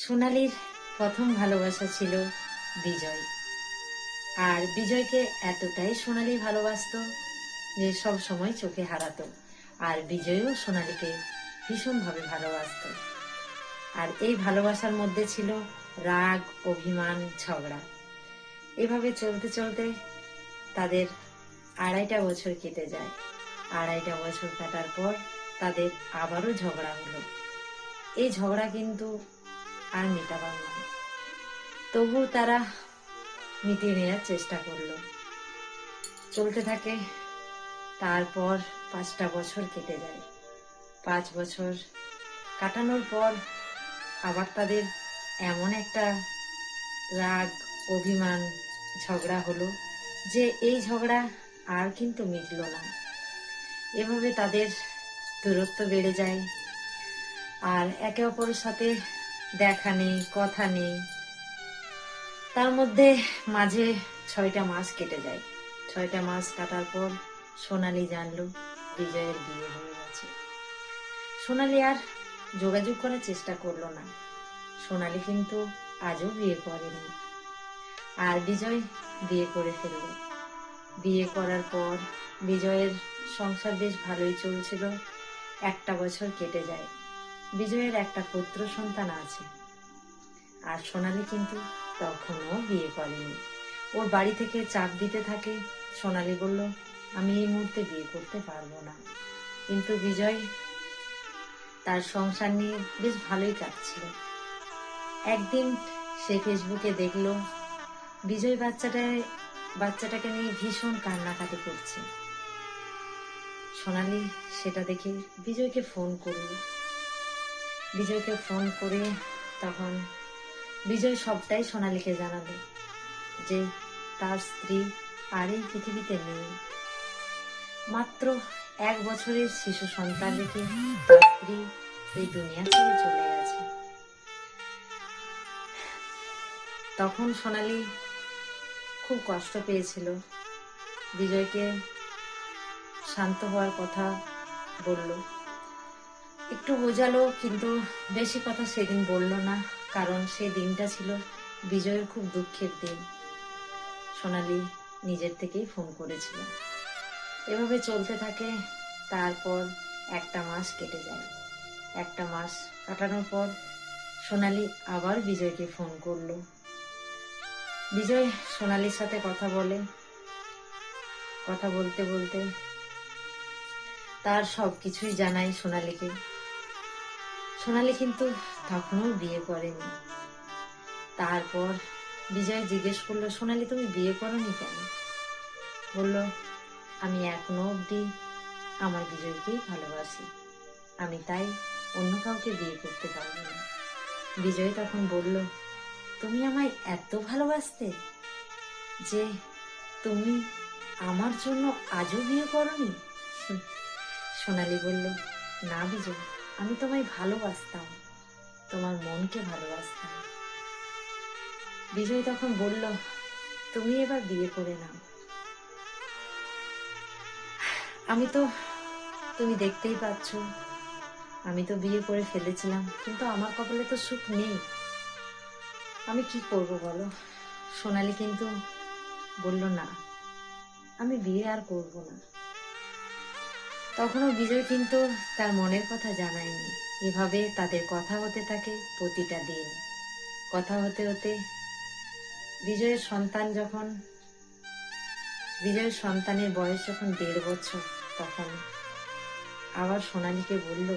সোনালীর প্রথম ভালোবাসা ছিল বিজয়। আর বিজয়কে এতটাই সোনালী ভালোবাসতো যে সব সময় চোখে হারাতো। আর বিজয়ও সোনালীকে ভীষণভাবে ভালোবাসতো। আর এই ভালোবাসার মধ্যে ছিল রাগ, অভিমান, ঝগড়া। এভাবে চলতে চলতে তাদের 2.5 বছর কেটে যায়। 2.5 বছর কাটার পর তাদের আবারও ঝগড়া হলো। এই ঝগড়া কিন্তু আর মেটাবার নয়, তবু তারা মিটিয়ে নেওয়ার চেষ্টা করলো। চলতে থাকে। তারপর 5টা বছর কেটে যায়। 5 বছর কাটানোর পর আবার তাদের এমন একটা রাগ, অভিমান, ঝগড়া হলো যে এই ঝগড়া আর কিন্তু মিটল না। এভাবে তাদের দূরত্ব বেড়ে যায়। আর একে অপরের সাথে দেখা নেই, কথা নেই। তার মধ্যে মাঝে 6টা মাস কেটে যায়। 6টা মাস কাটার পর সোনালী জানলো বিজয়ের বিয়ে হয়ে গেছে। সোনালী আর যোগাযোগ করার চেষ্টা করলো না। সোনালী কিন্তু আজও বিয়ে করেনি। আর বিজয় বিয়ে করে ফেলল। বিয়ে করার পর বিজয়ের সংসার বেশ ভালোই চলছিল। 1টা বছর কেটে যায়। বিজয়ের একটা পুত্র সন্তান আছে। আর সোনালী কিন্তু তখনও বিয়ে করেনি। ওর বাড়ি থেকে চাপ দিতে থাকে। সোনালী বলল, আমি এই মুহূর্তে বিয়ে করতে পারবো না। কিন্তু বিজয় তার সংসার নিয়ে বেশ ভালোই কাটছিল। একদিন সে ফেসবুকে দেখলো বিজয় বাচ্চাটাকে নিয়ে ভীষণ কান্নাকাটি করছে। সোনালী সেটা দেখে বিজয়কে ফোন করলো। বিজয়কে ফোন করে তখন বিজয় সবটাই সোনালীকে জানালো যে তার স্ত্রী আর এই পৃথিবীতে নেই। মাত্র 1 বছরের শিশু সন্তান রেখে তার স্ত্রী এই দুনিয়া ছেড়ে চলে গেছে। তখন সোনালী খুব কষ্ট পেয়েছিল। বিজয়কে শান্ত হওয়ার কথা বলল, একটু বোঝালো, কিন্তু বেশি কথা সেদিন বলল না। কারণ সেই দিনটা ছিল বিজয়ের খুব দুঃখের দিন। সোনালী নিজের থেকেই ফোন করেছিল। এভাবে চলতে থাকে। তারপর 1টা মাস কেটে যায়। 1টা মাস কাটানোর পর সোনালী আবার বিজয়কে ফোন করলো। বিজয় সোনালীর সাথে কথা বলে। কথা বলতে বলতে তার সবকিছুই জানাই সোনালীকে। সোনালী কিন্তু তখনও বিয়ে করেনি। তারপর বিজয় জিজ্ঞেস করলো, সোনালী তুমি বিয়ে করোনি কেন? বলল, আমি এখনো অবধি আমার বিজয়কেই ভালোবাসি। আমি তাই অন্য কাউকে বিয়ে করতে পারবো না। বিজয় তখন বলল, তুমি আমায় এত ভালোবাসতে যে তুমি আমার জন্য আজও বিয়ে করোনি? সোনালী বলল, না বিজয়, আমি তোমায় ভালোবাসতাম, তোমার মনকে ভালোবাসতাম। বিজয় তখন বলল, তুমি এবার বিয়ে করে নাও। তুমি দেখতেই পাচ্ছ, আমি তো বিয়ে করে ফেলেছিলাম, কিন্তু আমার কপালে তো সুখ নেই। আমি কি করব বলো? সোনালী কিন্তু বলল, না, আমি বিয়ে আর করব না। তখনও বিজয় কিন্তু তার মনের কথা জানায়নি। এভাবে তাদের কথা হতে থাকে প্রতিটা দিন। কথা হতে হতে বিজয়ের সন্তানের বয়স যখন 1.5 বছর, তখন আবার সোনালীকে বলল,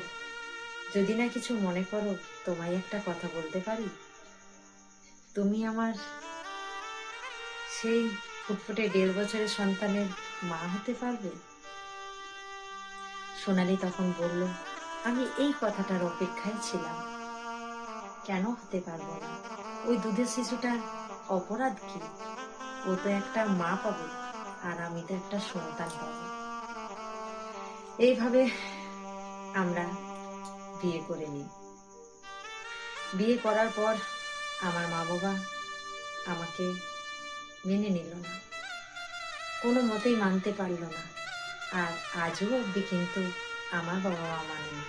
যদি না কিছু মনে করো, তোমায় একটা কথা বলতে পারি? তুমি আমার সেই ফুটফুটে 1.5 বছরের সন্তানের মা হতে পারবে? সোনালী তখন বলল, আমি এই কথাটার অপেক্ষায় ছিলাম। কেন হতে পারবো না? ওই দুধের শিশুটার অপরাধ কি? ও তো একটা মা পাবে, আর আমি তো একটা সন্তান পাবো। এইভাবে আমরা বিয়ে করে নিই। বিয়ে করার পর আমার মা বাবা আমাকে মেনে নিল না, কোনো মতেই মানতে পারল না। আর আজও অব্দি কিন্তু আমার বাবা মা মানেনি।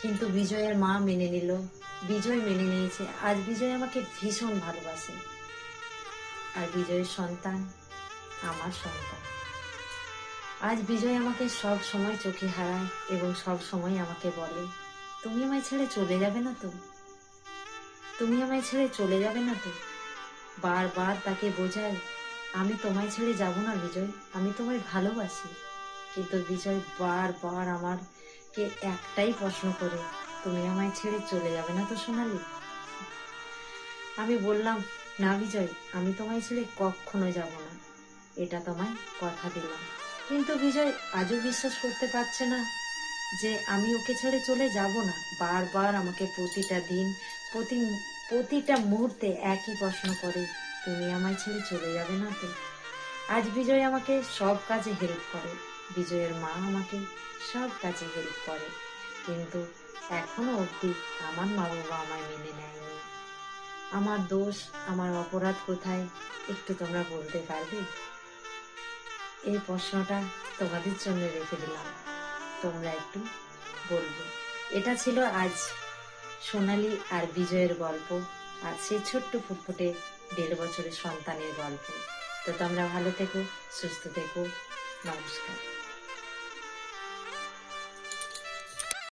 কিন্তু বিজয়ের মা মেনে নিল, বিজয় মেনে নিয়েছে। আজ বিজয় আমাকে ভীষণ ভালোবাসে। আর বিজয়ের সন্তান আমার সন্তান। আজ বিজয় আমাকে সব সময় চোখে হারায় এবং সব সময় আমাকে বলে, তুমি আমায় ছেড়ে চলে যাবে না তো? তুমি আমায় ছেড়ে চলে যাবে না তো? বারবার তাকে বোঝায়, আমি তোমায় ছেড়ে যাব না বিজয়, আমি তোমায় ভালোবাসি। কিন্তু বিজয় বারবার আমাকে একটাই প্রশ্ন করে, তুমি আমায় ছেড়ে চলে যাবে না তো সোনালি? আমি বললাম, না বিজয়, আমি তোমায় ছেড়ে কখনো যাব না, এটা তোমায় কথা দিলাম। কিন্তু বিজয় আজও বিশ্বাস করতে পারছে না যে আমি ওকে ছেড়ে চলে যাব না। বারবার আমাকে প্রতিটা দিন, প্রতিটা মুহূর্তে একই প্রশ্ন করে, তুমি আমায় ছেড়ে চলে যাবে না তো? আজ বিজয় আমাকে সব কাজে হেল্প করে, বিজয়ের মা আমাকে সব কাজে হেল্প করে, কিন্তু এখনো অবধি আমার মা বাবা আমায় মেনে নেয়নি। আমার দোষ, আমার অপরাধ কোথায়, একটু তোমরা বলতে পারবে? এই প্রশ্নটা তোমাদের জন্য রেখে দিলাম, তোমরা একটু বলবে। এটা ছিল আজ সোনালি আর বিজয়ের গল্প, আর সেই ছোট্ট ফুটফুটে 1.5 বছরের সন্তানের গল্প। তো তোমরা ভালো থেকো, সুস্থ থেকো, নমস্কার।